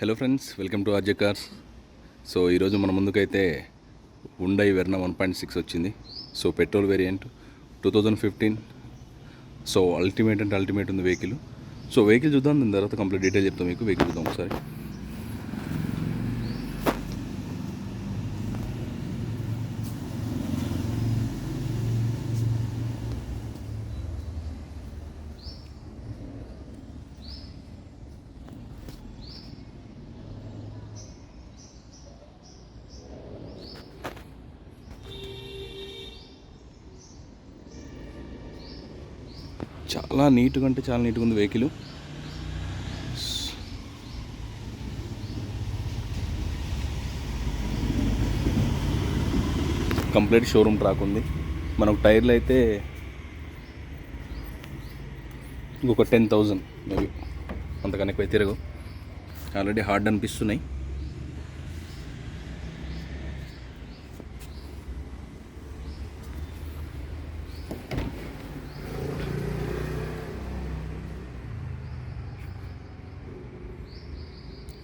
Hello friends, welcome to RJ cars. So ఈరోజు మన ముందుకైతే హుండై వెర్నా 1.6 వచ్చింది. So petrol variant 2015. So ultimate అంటే అల్టిమేట్ ఉంది వెహికల్. సో వెహికల్ చూద్దాం, దాని తర్వాత కంప్లీట్ డీటెయిల్ చెప్తాం మీకు. వెహికల్ చూద్దాం ఒకసారి. చాలా నీట్గా అంటే చాలా నీట్గా ఉంది వెహికల్. కంప్లీట్ షోరూమ్ ట్రాక్ ఉంది. మనకు టైర్లు అయితే ఇంకొక 10,000 మేబీ, అంతకన్నా ఎక్కువ తిరగవు. ఆల్రెడీ హార్డ్ అనిపిస్తున్నాయి.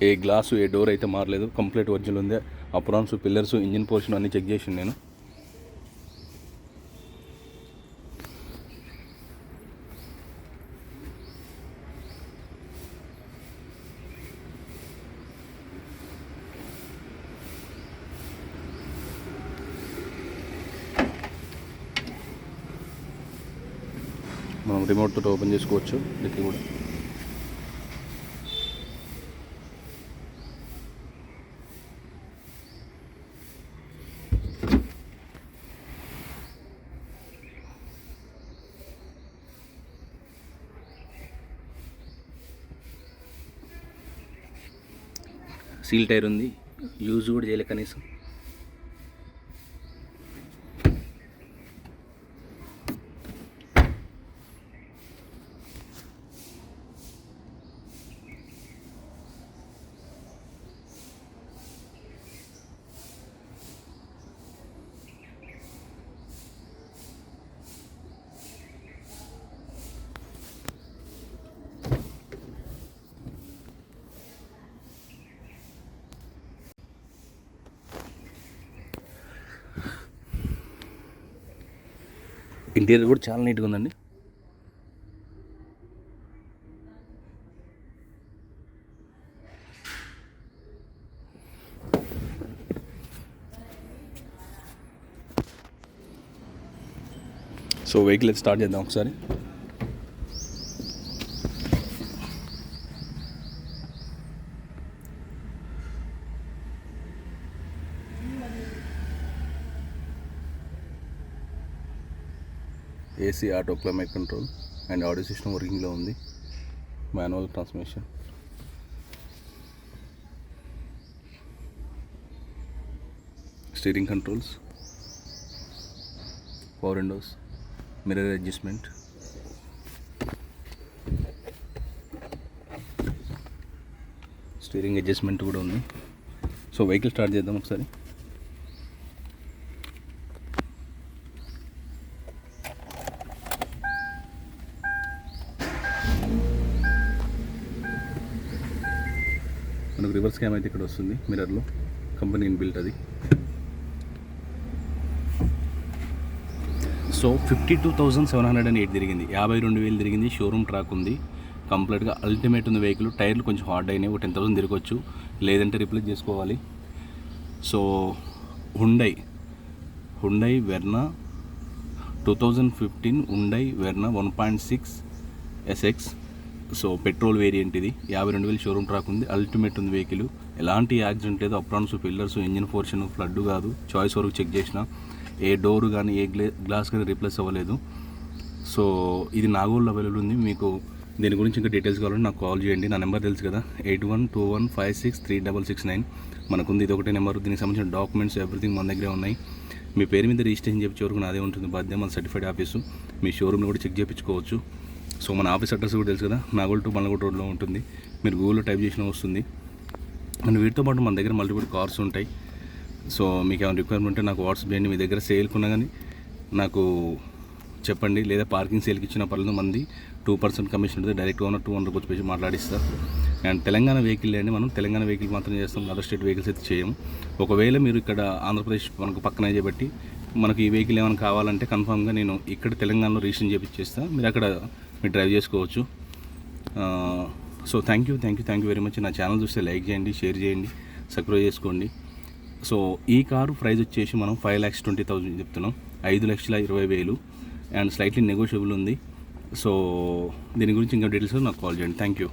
ఏ గ్లాసు ఏ డోర్ అయితే మారలేదు, కంప్లీట్ ఒరిజినల్ ఉంది. అప్రాన్స్, పిల్లర్స్, ఇంజిన్ పోర్షన్ అన్నీ చెక్ చేసింది నేను. మనం రిమోట్ తోటి ఓపెన్ చేసుకోవచ్చు డిక్కీ కూడా. సీల్ టైర్ ఉంది, యూజ్ కూడా చేయలే కనీసం. ఇంటీరియర్ కూడా చాలా నీట్గా ఉందండి. సో వెహికల్ అయితే స్టార్ట్ చేద్దాం ఒకసారి. AC, auto, climate control and audio system వర్కింగ్లో ఉంది. Manual transmission, steering controls, power windows, mirror adjustment, steering adjustment కూడా ఉంది. సో వెహికల్ స్టార్ట్ చేద్దాం ఒకసారి. మనకు రివర్స్ క్యామ్ అయితే ఇక్కడ వస్తుంది మిర్రర్లో, కంపెనీ ఇన్బిల్ట్ అది. సో 52,708 తిరిగింది, 52,000 తిరిగింది. షోరూమ్ ట్రాక్ ఉంది, కంప్లీట్గా అల్టిమేట్ ఉంది వెహికల్. టైర్లు కొంచెం హార్డ్ అయినాయి, ఒక 10,000 తిరగచ్చు, లేదంటే రిప్లేస్ చేసుకోవాలి. So Hyundai Verna 2015 Hyundai Verna 1.6 SX. So petrol variant ఇది. 52,000 షోరూమ్ ట్రాక్ ఉంది, అల్టిమేట్ ఉంది వెహికల్. ఎలాంటి యాక్సిడెంట్ లేదు. Aprons, pillars, engine portion, flood కాదు. చాయిస్ వరకు చెక్ చేసిన, ఏ డోర్ కానీ ఏ గ్లాస్ కానీ రీప్లేస్ అవ్వలేదు. సో ఇది నాగోల్లో అవైలబుల్ ఉంది. మీకు దీని గురించి ఇంకా డీటెయిల్స్ కావాలంటే నాకు కాల్ చేయండి. నా నెంబర్ తెలుసు కదా, 8121563669 మనకుంది. ఇది ఒకటే నెంబర్. దీనికి సంబంధించిన డాక్యుమెంట్స్ ఎవ్రీథింగ్ మన దగ్గరే ఉన్నాయి. మీ పేరు మీద రిజిస్ట్రేషన్ చేయించే వరకు నాదే ఉంటుంది బాధ్యత. మన సర్టిఫైడ్ ఆఫీసు, మీ షోరూమ్ని కూడా చెక్ చేయించుకోవచ్చు. సో మన ఆఫీస్ అడ్రస్ కూడా తెలుసు కదా, నాగోల్ టు మల్లగొండ రోడ్లో ఉంటుంది. మీరు గూగుల్లో టైప్ చేసినా వస్తుంది. అండ్ వీటితో పాటు మన దగ్గర మల్టిపుల్ కార్స్ ఉంటాయి. సో మీకు ఏమైనా రిక్వైర్మెంట్ ఉంటే నాకు వాట్సాప్ చేయండి. మీ దగ్గర సేల్కున్నా కానీ నాకు చెప్పండి, లేదా పార్కింగ్ సేల్కి ఇచ్చినా పర్లేదు. మంది 2% కమిషన్ ఉంటుంది. డైరెక్ట్ ఓనర్ 200 వచ్చి మాట్లాడిస్తారు. అండ్ తెలంగాణ వెహికల్ అండి, మనం తెలంగాణ వెహికల్ మాత్రం చేస్తాం, అదర్ స్టేట్ వెహికల్స్ అయితే చేయము. ఒకవేళ మీరు ఇక్కడ ఆంధ్రప్రదేశ్ మనకు పక్కనే చేయబట్టి మనకు ఈ వెహికల్ ఏమైనా కావాలంటే కన్ఫామ్గా నేను ఇక్కడ తెలంగాణలో రిజిస్ట్రేషన్ చేపిచ్చేస్తాను, మీరు అక్కడ మీరు డ్రైవ్ చేసుకోవచ్చు. So thank you very much. నా ఛానల్ చూస్తే లైక్ చేయండి, షేర్ చేయండి, సబ్స్క్రైబ్ చేసుకోండి. సో ఈ కారు ప్రైస్ వచ్చేసి మనం 5,20,000 చెప్తున్నాం, 5,20,000 అండ్ స్లైట్లీ నెగోషియబుల్ ఉంది. సో దీని గురించి ఇంకా డీటెయిల్స్ నాకు కాల్ చేయండి. Thank you.